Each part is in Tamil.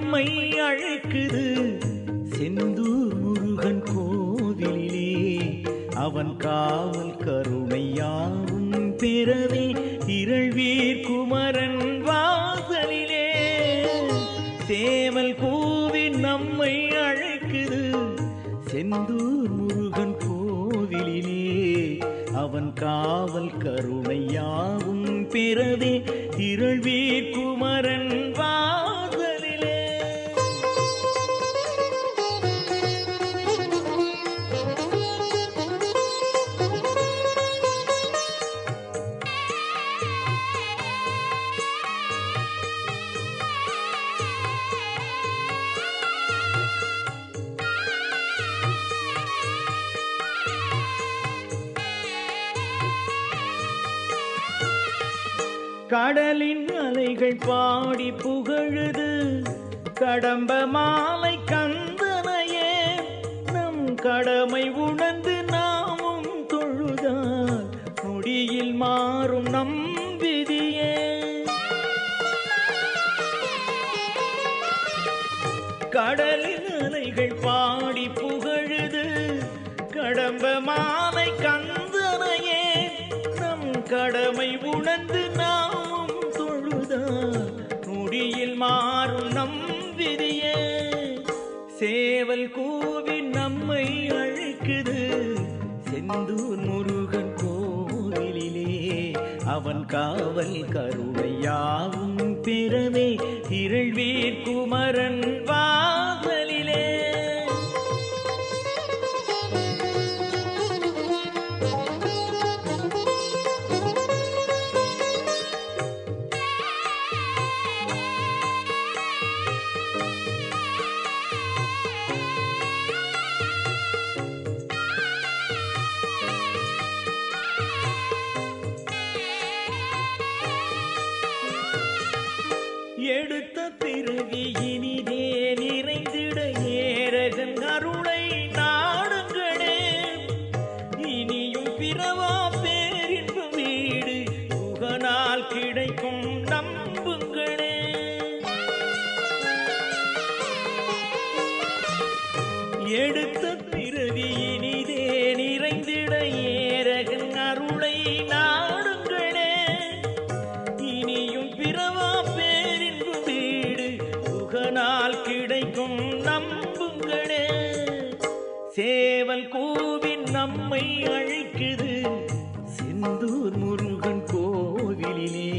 நம்மை அழைக்குது செந்தூர் முருகன் கோவிலிலே. அவன் காவல் கருணையாவும் பெறவே இருள்வீர் குமரன் வாசலிலே. சேவல் கூவி நம்மை அழைக்குது செந்தூர் முருகன் கோவிலிலே. அவன் காவல் கருணையாவும் பெறவே இருள்வீர் குமரன் வாசலிலே. கடலின் அலைகள் பாடி புகழுது கடம்ப மாலை கந்தனையே. நம் கடமை உணர்ந்து நாமும் தொழுதால் நொடியில் மாறும் நம் விதியே. கடலின் அலைகள் பாடி புகழுது கடம்ப மாலை கந்தனையே. நம் கடமை உணர்ந்து நாமும் தொழுதால் நொடியில் மாறும் நம் விதியே. சேவல் கூவி நம்மை அழைக்குது செந்தூர் முருகன் கோவிலிலே. அவன் காவல் கருணையாவும் பெறவே இருள்வீர் குமரன் வாசலிலே. எடுத்த பிறவி இனிதே நிறைந்திட ஏரகன் அருளை நாடுங்களே. இனியும் பிறவா பேரின்ப வீடு புகனால் கிடைக்கும் நம்புங்களே. எடுத்த பிறவி இனிதே நிறைந்திட ஏரகன் அருளை நாடுங்களே. இனியும் பிறவா புகனால் கிடைக்கும் நம்புங்களே. சேவல் கூவி நம்மை அழைக்குது செந்தூர் முருகன் கோவிலிலே.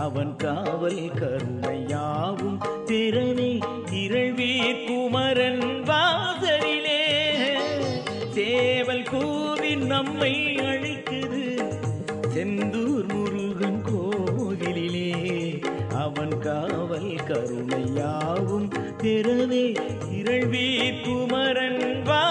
அவன் காவல் கருணையாவும் பெறவே இருள்வீர் குமரன் வாசலிலே. சேவல் கூவி நம்மை அழைக்குது செந்தூர் முருகன் கோவிலிலே. அவன் காவல் கருணையாவும் பெறவே இருள்வீர் குமரன் வா